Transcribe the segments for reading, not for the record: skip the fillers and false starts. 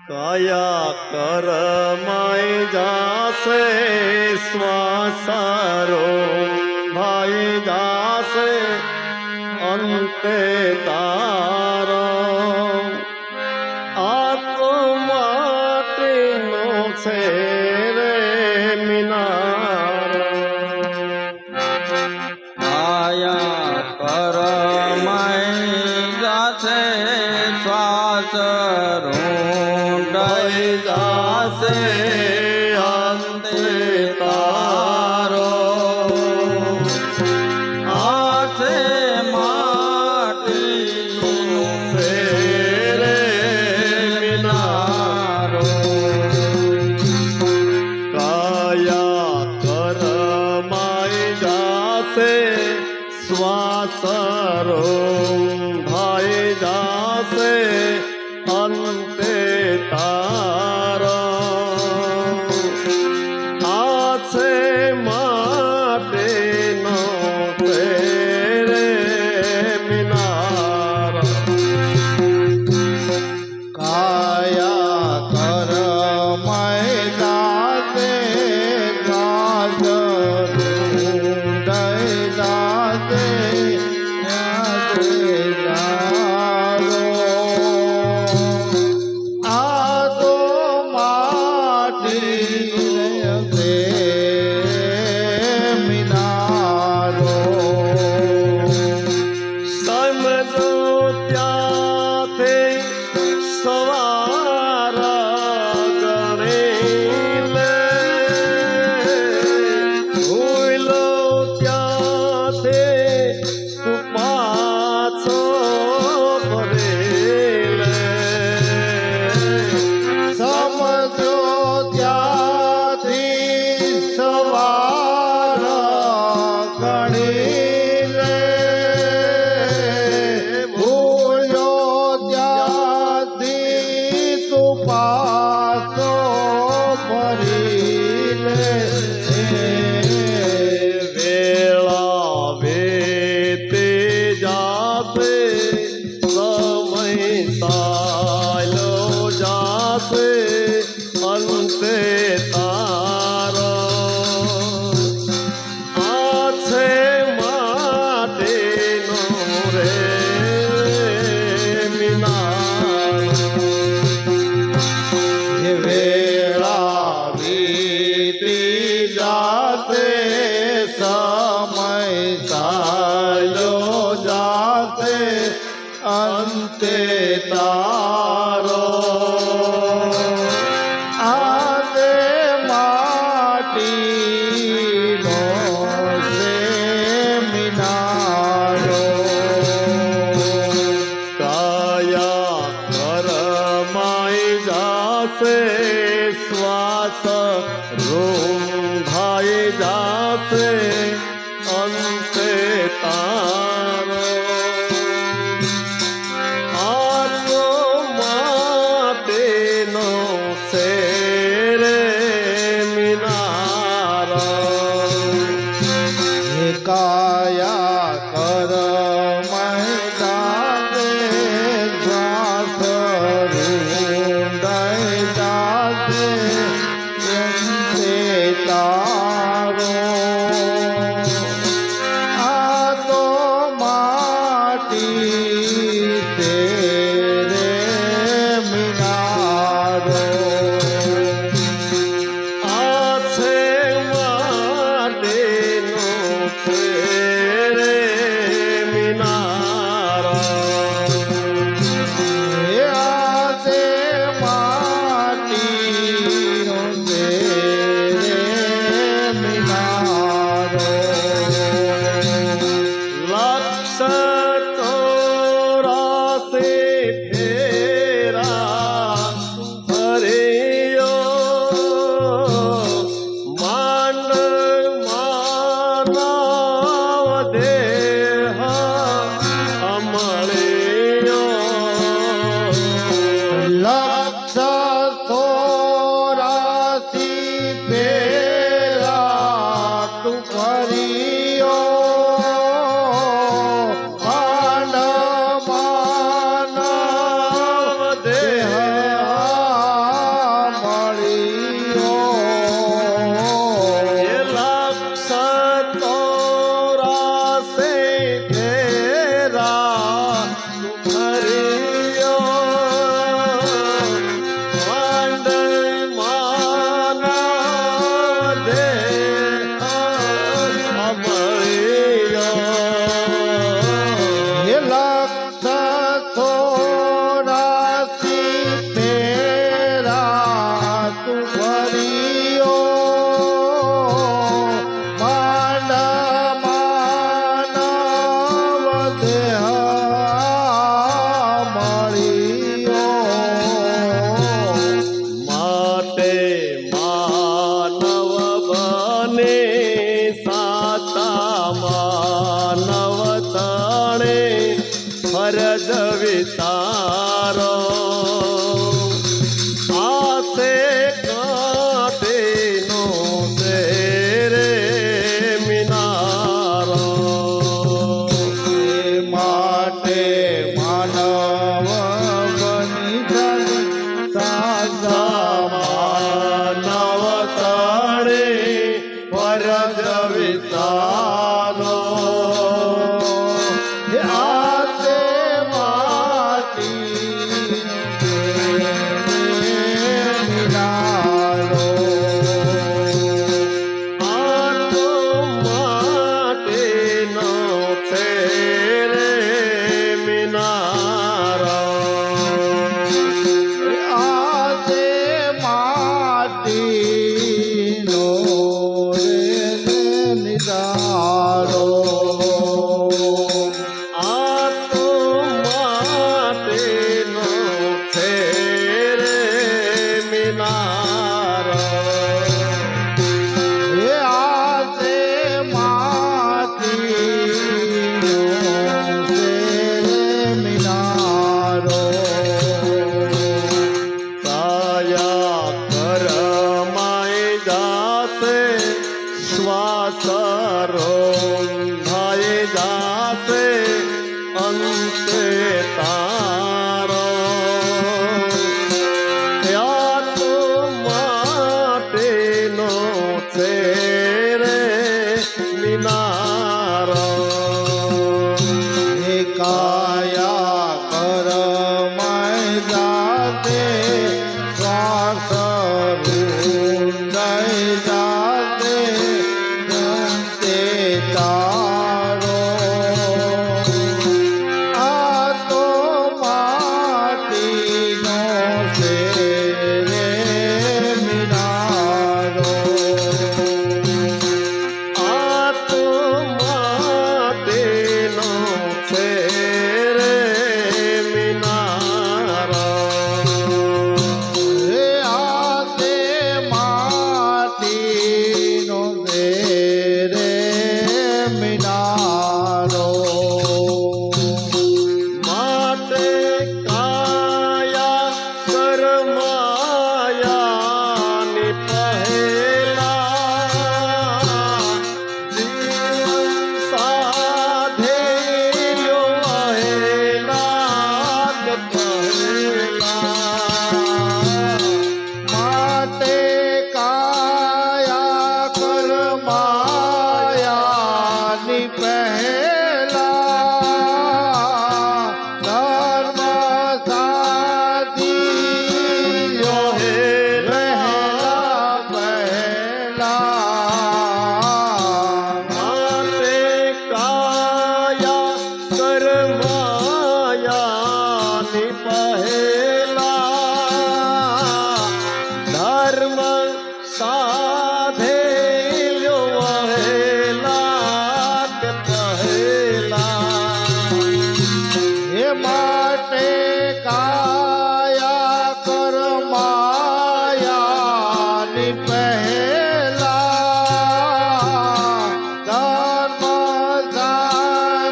કાયા કરમાઈ જાશે શ્વાસારો ભાઈ જાશે અંતે તારો આત્માટીનો છે રે મિનાર કાયા કરમાઈ જાશે શ્વાસ રૂંઢાઈ જાશે અંતે તારો આશે માટીનું ફેરે મિનારો કાયા કરમાઈ જાશે શ્વાસરો ભાઈ જાશે અંતે તારો આછે માટેનો ફેરે મિનાર કાયા કરમાઈ જાશે શ્વાસ રૂંઢાઈ જાશે અંતે તારો આ તો માટીનું છે મિનારો સમજો ત્યાંથી સવાર ગણી લે ભૂલો ત્યાંથી તું પાછો ફરી લે સમજો ત્યાંથી સવાર ગણી લે ભૂલ્યો ત્યાંથી તું પાછો ફરી લે વેળા વીતી જાશે સમય ચાલ્યો જાશે અંતે તારો આ છે માટેનો રે મિનાર વેળા વીતી જાશે સમય ચાલ્યો જાશે અંતે તારો આજે માટીનો છે મિનારો કાયા કરમાઈ જાશે શ્વાસ રૂંધાઈ જાશે અંતે તારો આત્મો માટેનો છે રે મિનાર કાયા કરમાઈ જાશે શ્વાસ રૂંઢાઈ જાશે અંતે તારો આ તો માનવ તળે ફરજ વિચારો આતે માટી મિલાલો આતો માટેનો છે રે મિનારો આતે માટીનો નિદારો આ તો માટેનો છે રે મિનારો આતે માટીનો મિનારો કાયા કરમાય જાતે શ્વાસ રોંધાય જાતે અંતે તારો યા તો માટેનો છે રે મિનારો કાયા કરમય જાતે શ્વાસ રૂંધાય જાતે અંતે તારો આ તો માટીનો છે રે મિનારો આ તો માટેનો છે રે મિનારો આતે માટીનો રે મિનારો માટે કાયા કરમાયાની પહેલા જીવન સાધેલ્યો વહેલા જ પહેલા માટે કાયા કરમાયાની પહેલા ધર્મ સાધીયો વહેલા પહેલા માટે કાયા કરમાયાની પહેલા ધર્મ સાધેલ્યો વહેલા કે પહેલા એ માટે કાયા કરમાયાની પહેલા ધર્મ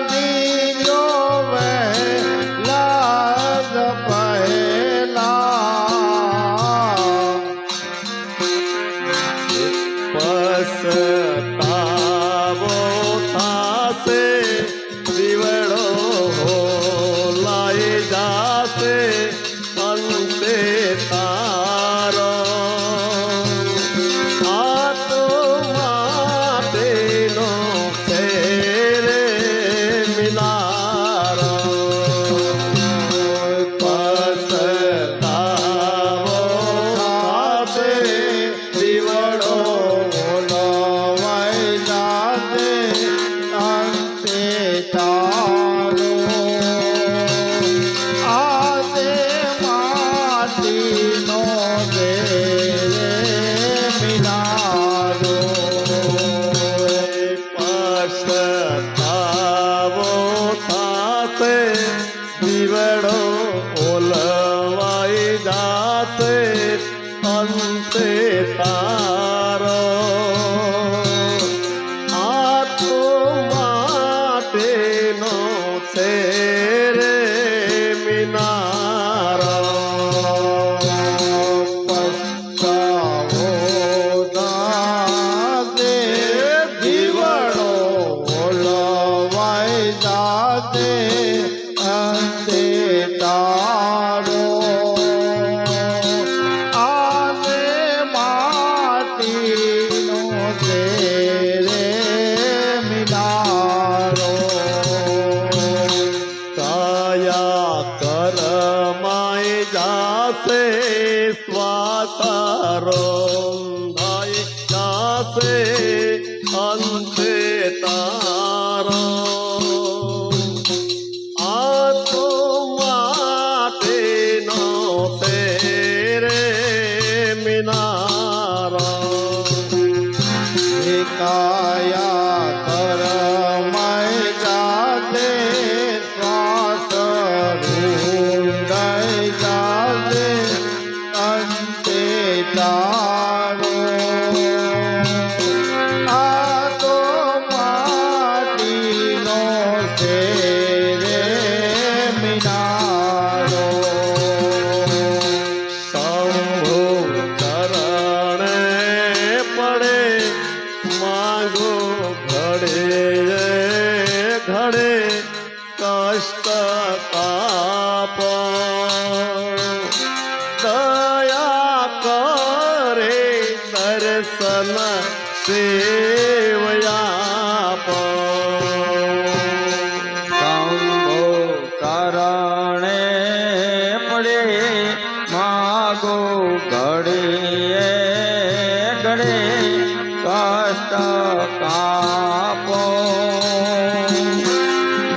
સાધીયો વહેલા જ પહેલા પસ્તાવો થાશે દીવડો હોલાઈ જાશે અંતે તારો આ તો માટેનો છે રે મિનારો પસ્તાવો થાશે દીવડો બોલવાય જાતે અંતે તારો આતે માટીનો દે મિનારો પસ્તાવો થાશે દીવડો ઓલવાઈ જાશે અંતે તારો આ તો માટેનો છે રે મિનારો પસ્તાવો દાદે દીવડો બોલવાય જાતે અંતે તારો આ સ્વાતારો ભાઈ જાશે અંતે તારો આ તો માટેનો તેરે મિનારા કાયા કરમય જાતે શ્વાસ રૂંદય જાતે અંતે તારો આ તો માટીનો છે રે મિનારો શંભુ ચરણે પડે માગો ઘડે ઘડે કષ્ટ તાપ દયા કરે દર્શન સેવયા શંભો શરણે પડે માગો ઘડીએ ઘડે કષ્ટ કાપો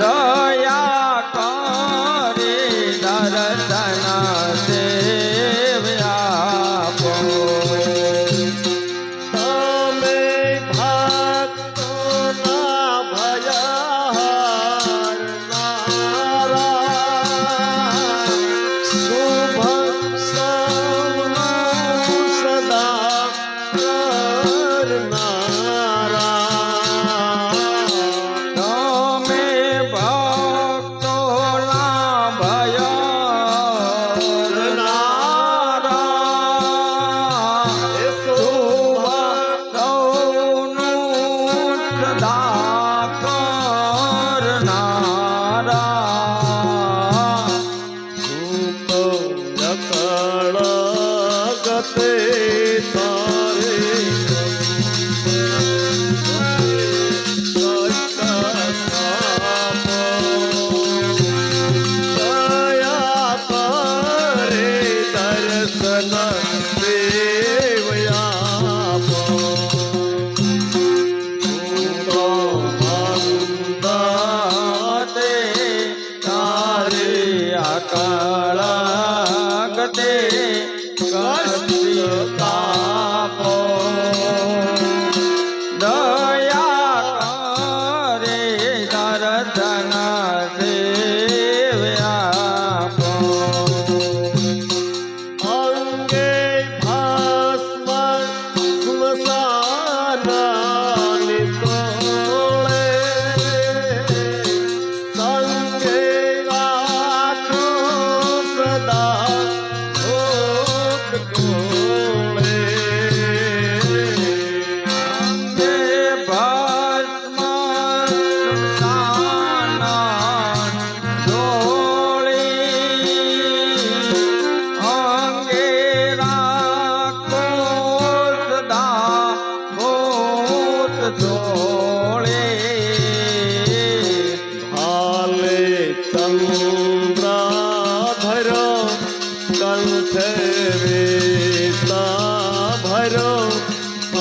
દયા કરે દર્શન સેવ્યાપો તમે ભક્તોના ભયહારનારા શુભ સૌનું સદા કરનારા તમે ભક્તોના ભયનારા શુભ સૌનું સદા કરનારા ભૂતો લકળ ગતે તારે દયા કરે દર્શન સેવયા તે તારે અકળ ગતે કષ્ટ તાપો દયા કરે દર્શન સેવ્યાપો અંગે ભસ્મ સ્મશાનાની તોળે સંગે રાખો સદા ભોગ કોળે અંગે ભસ્મ સ્મશાના ડોળી અંગે રાખો સદા ભૂત જોડે ભાલે ચંદ્રાધરો કંઠે વેતા ભરો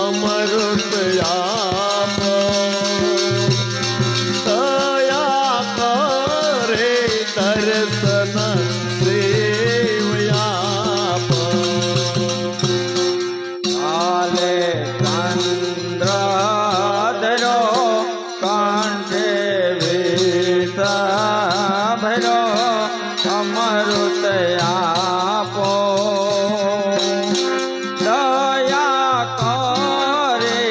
અમૃત આપ દયા કરે દર્શન સેવયા કાલે ચંદ્રધરો કાંઠે વેતા ભરો અમૃત આપો દયા કરે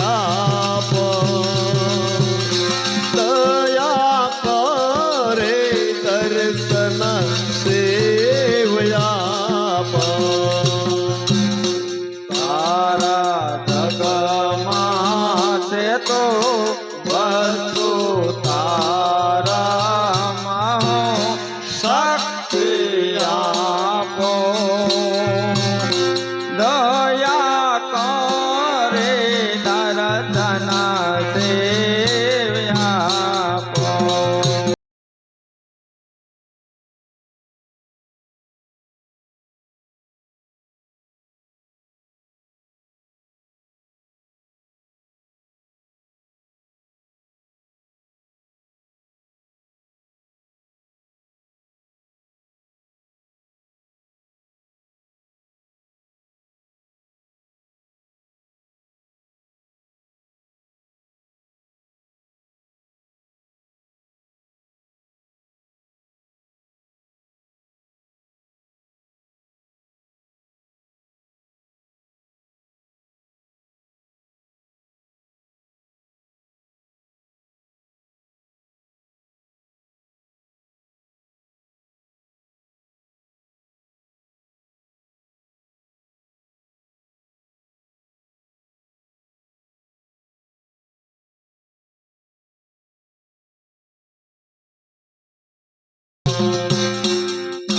આપો દયા કરે દર્શન સેવયા તારા જગમાં છે તો વસ્તુ તારામાં હો શક્તિ આપો દયા કરે દર્શન સેવ્યા આપો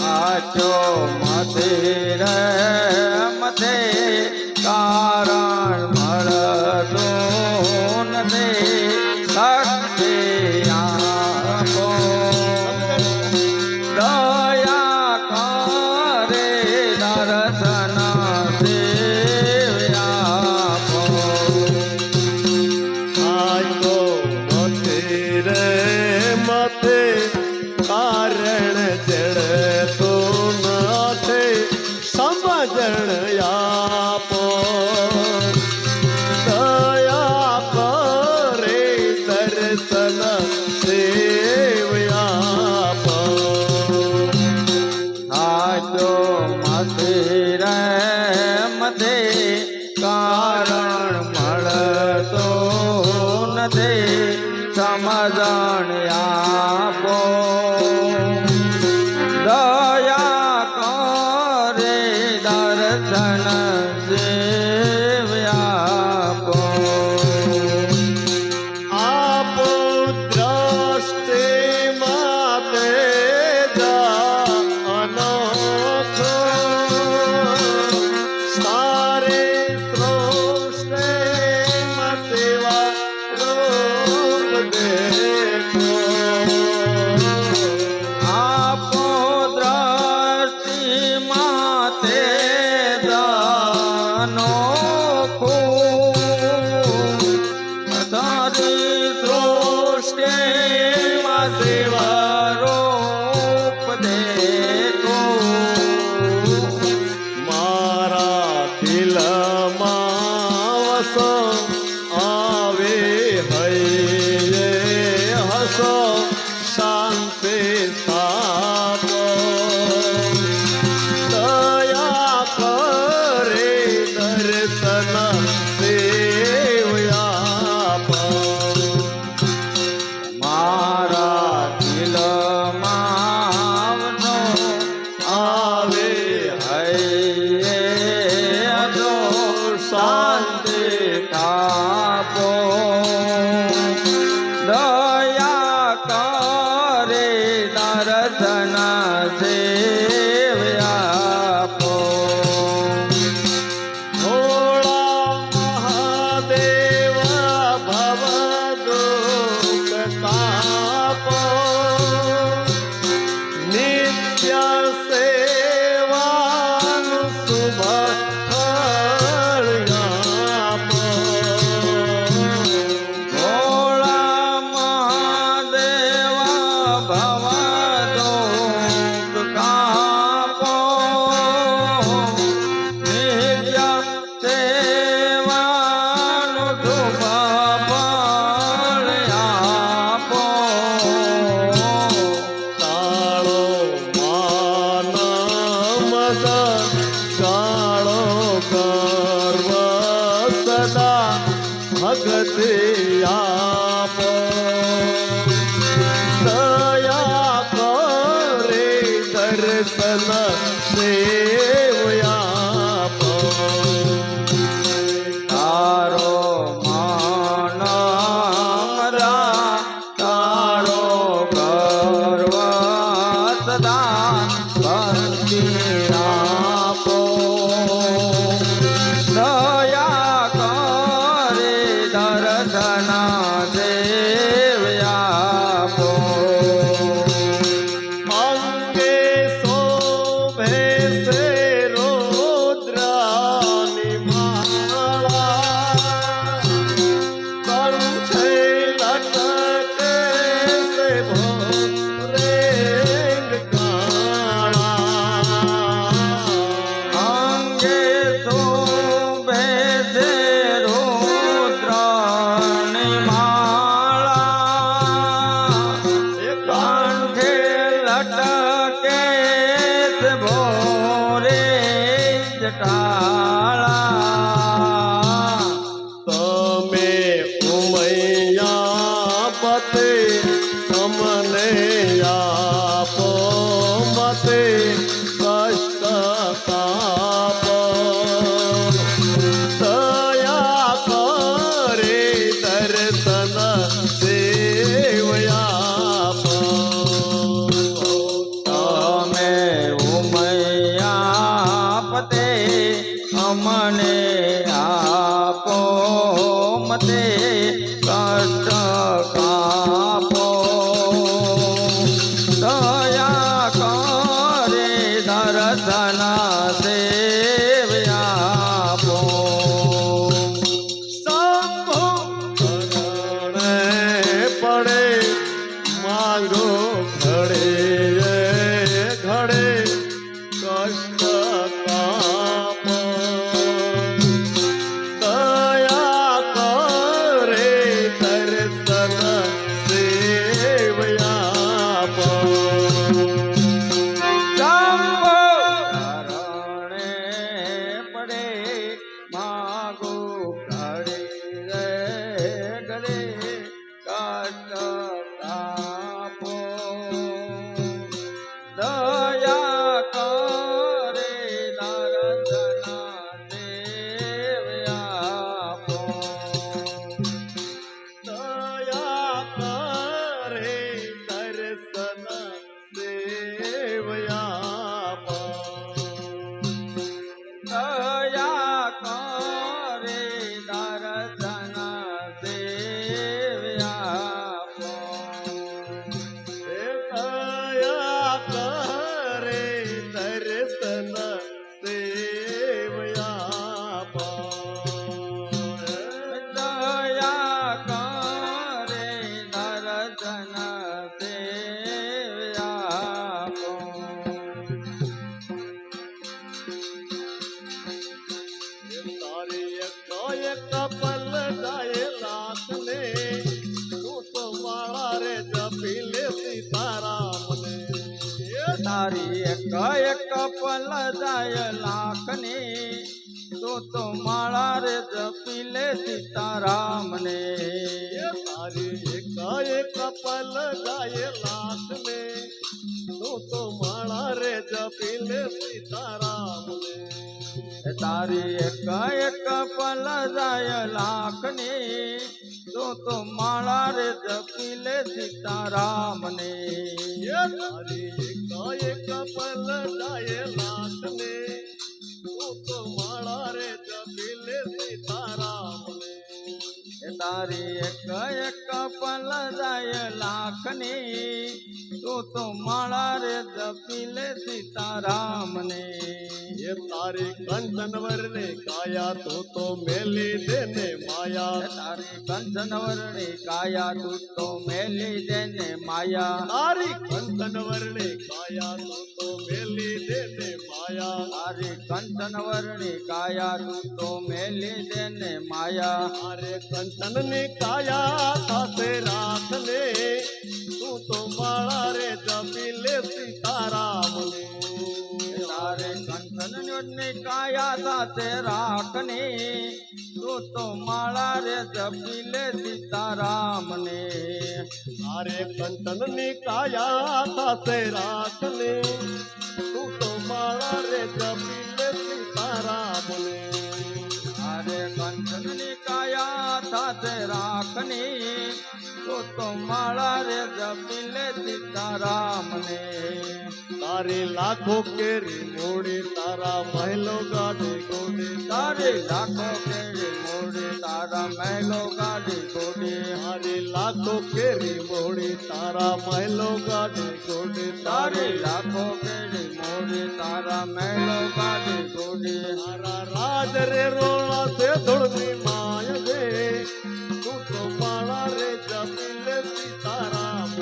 આચો મધીર મધે કારણ મળતું નથી શક્તિ આપો દયા કરે દર્શન સેવ્યા આપો આજો મથે રે મથે કારણ જડતું નથી સમજણ આપો દયા કરે દર્શન સેવ્યા આપો આજો મધીર મધે કારણ મળતું નથી સમજણ આપો દયા કરે દર્શન સેવ્યા આપો આપો દ્રષ્ટિ માતે અનોખો સારે સૃષ્ટિમાં સેવા રૂપ દેખો આપો દ્રષ્ટિમાં તે દાનો તારી સૃષ્ટિમાં સેવા રૂપ દેખો મારા દિલમાં વસો આવે હૈયે હસો શાંતિ સ્થાપો દયા કરે દર્શન સેવ્યા આપો મારા દિલમાં આવનો આવે હૈયે અજો શાંતિ કા ભગતિ આપ દયા કરે દર્શન દેવયાપ તારો માનમરા તારો ગર્વ સદા ભક્તિ આપો દયા કરે દર્શન દેવ આપો અંગે શોભે છે રુદ્રની માળા કંઠે લટકે છે ભોરેંગ કાળા અંગે શોભે છે રુદ્રની માળા કંઠે લટકે છે ભોરે જટાળા તમે ઉમૈયા પતે અમને આપો મતે કષ્ટ તાપ દયા કરે દર્શન દેવયાપ તમે ઉમૈયા પતે અમને આપો મતે કષ્ટ કાપો દયા કરે દર્શન દેવ આપો શંભુ શરણે પડે માંગો ઘડે ઘડે કષ્ટ કાપ દયા કરે દર્શન દેવયાપ શંભો શરણે પડે માગો ઘડે ઘડે કષ્ટ તાપો દયા કરે દર્શન દેવ આપો દયા કરે દર્શન દેવયાપ દયા કરે દર્શન દેવ આપો દયા કરે દર્શન દેવયાપ દયા કરે દર્શન દેવ આપો તારી એક પલ જાય લાખને તું તો માળા રે જપી લે સીતારામને તારી એક પલ જાય લાખની તો માળા રે જપી લે સીતારામને તારી એક પલ જાય લાખને તું તો માળા રે જપી લે સીતારામને તારી એક પલ જાય લાખની તો માળા રે જપી લે સીતારામને તારી એક પલ જાય લાખને તું તો માળા રે જપી લે સીતારામને તારી એક પલ જાય લાખની તો માળા રે જપી લે સીતારામને એ તારી કંચન વરને કાયા તું તો મેલી દેને માયા તારી કંચન વર્ણી કાયા તું તો મેલી દેને માયા તારી કંચન વરને કાયા તું તો મેલી દેને માયા તારી કંચન વર્ણી કાયા તું તો મેલી દેને માયા તારે કંચન ની કાયા સાથે રાખને તું તો માળા રે જપી લે સીતારામને તારે કંચન કંચનની કાયા સાથે રાખની તું તો માળા રે જપી લે સીતારામને તારે કંચનની કાયા સાથે રાખને તું તો માળા રે જપી લે સીતારામને અરે કંચનની કાયા સાથે રાખની તું તો માળા રે જપી લે સીતારામને તારી લાખો કેરી મોડી તારા મહેલો ગાડી ગોડી તારી લાખો કેરી મોડી તારા મહેલો ગાડી ગોડી તારી લાખો કેરી મોડી તારા મહેલો ગાડી ગોડી તારી લાખો કેરી મોડી તારા મહેલો ગાડી ગોડી તારા રાજ રે રોળા છે ધૂળની માય દે તું તો માળા રે જપી લે સીતારામ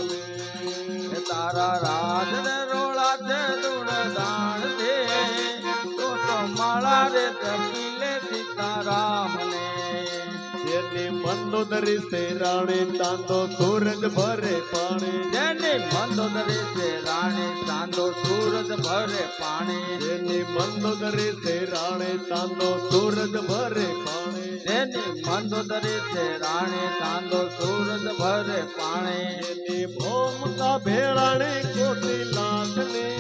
એ તારા રાજ રે રોળા છે ધૂળ દાણ દે તો માળા રે જપી લે સીતારામને જેની મંદોદરી સે રાણી ચાંદો સૂરજ ભરે પાણી જેની મંદોદરી છે રાણી ચાંદો સૂરજ ભરે પાણી જેની મંદોદરી સે રાણી ચાંદો સૂરજ ભરે પાણી જેની મંદોદરી છે રાણી ચાંદો સૂરજ ભરે પાણી જેની ભોમકા ભેળાણી કોટી લાખની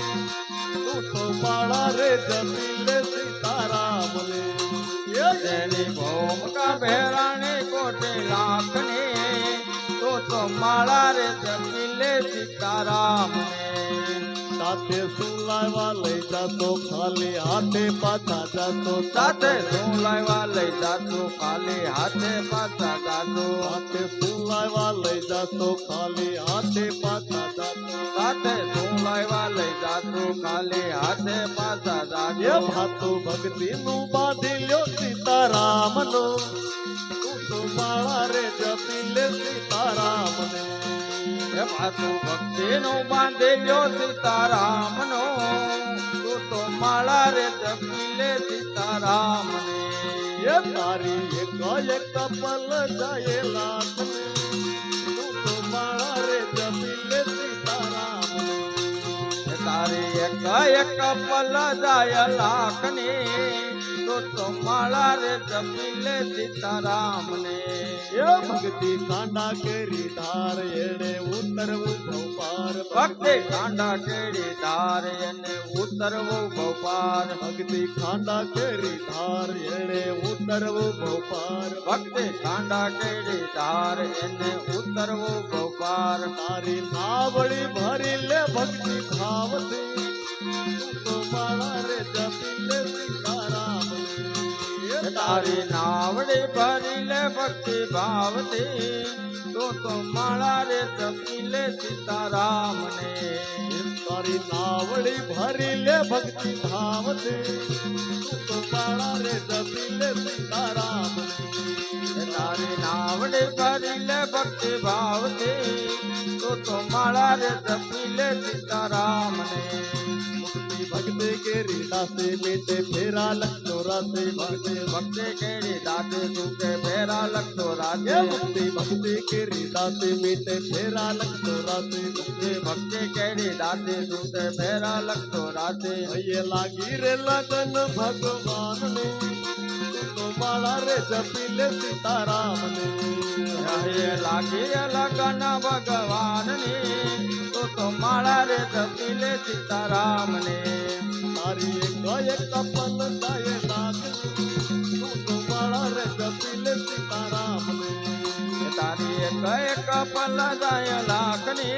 તું તો માળા રે જપી લે સીતારામને જેની ભોમકા ભેરાણી કોટી લાખની તો માળા રે જપી લે સીતારામને સાથે શું લાવવા લઈ જાતો ખાલી હાથે પાછા જાતો સાથે શું લાવવા લઈ જાતો ખાલી હાથે પાછા જાતો સાથે શું લાવવા લઈ જાતો ખાલી હાથે પાછા જાતો સાથે શું લાવવા લઈ જાતો ખાલી હાથે પાછા એ જાતો ભાતો ભક્તિ નું બાંધી લ્યો સીતારામનો તું તો માળા રે જપી લે સીતારામને એ પાછું ભક્તિનું બાંધી લ્યો સીતારામનો તું તો માળા રે જપી લે સીતારામને એ તારી એક પલ જાય લાખને તું તો માળા રે જપી લે સીતારામને એ તારી એક પલ જાય લાખની તો માળા રે જપી લે સીતારામને એ ભક્તિ કાંડા કેરી ધાર એણે ઉતરવું ભવપાર ભક્તિ કાંડા કેડી ધાર એને ઉતરવું ભવપાર ભક્તિ ખાંડા કેરી ધાર એણે ઉતરવું ભવપાર ભક્તિ કાંડા કેડી ધાર એને ઉતરવું ભવપાર તારી નાવડી ભરી લે ભક્તિ ભાવથી તું તો માળા રે જપી લે સીતારામને તારી નાવડી ભરી લે ભક્તિ ભાવથી તો માળા રે જપી લે સીતારામને તારી નાવડી ભરી લે ભક્તિ ભાવથી તું તો માળા રે જપી લે સીતારામને તારી નાવડી ભરી લે ભક્તિ ભાવથી તો માળા રે જપી લે સીતારામને મુક્તિ ભક્તિ કેરી દાસે મીટે ફેરા લખતો રાતે ભક્તિ ભક્તિ કેડી દાતે તુકે ફેરા લખતો રાતે મુક્તિ ભક્તિ કેરી દાસે મીટે ફેરા લખતો રાતે ભક્તિ કેડી દાતે તુકે ફેરા લખતો રાતે હૈયે લાગી રે લગન ભગવાનને તું તો માળા રે જપી લે સીતારામને હે લાગી લગન ભગવાનની તો માળા રે જપી લે સીતારામને તારી એક પલ જાય લાગની તું તો માળા રે જપી લે સીતારામને તારી એક પલ જાય લાખની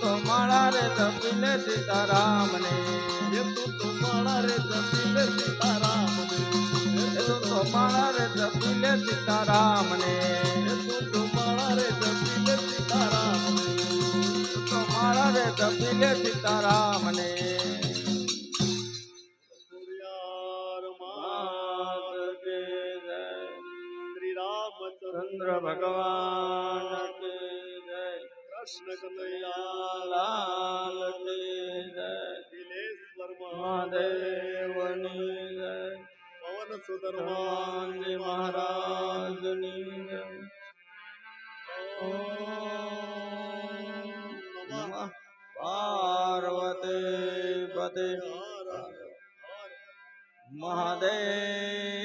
તો માળા રે જપી લે સીતારામને એ તું તો માળા રે જપી લે સીતારામને તો માળા રે જપી લે સીતારામને એ તું તો માળા રે જપી લે સીતારામને તો માળા રે જપી લે સીતારામને સૂર્યાર માત કે જય શ્રી રામચંદ્ર ચંદ્ર ભગવાન કે જય કૃષ્ણ કનૈયા લાલ કે જય દિલેશ્વર મહાદેવની જય પવન સુધર્માન હનુમાનજી મહારાજની જય ઓમ નમઃ પાર્વતી પતે હર હર મહાદેવ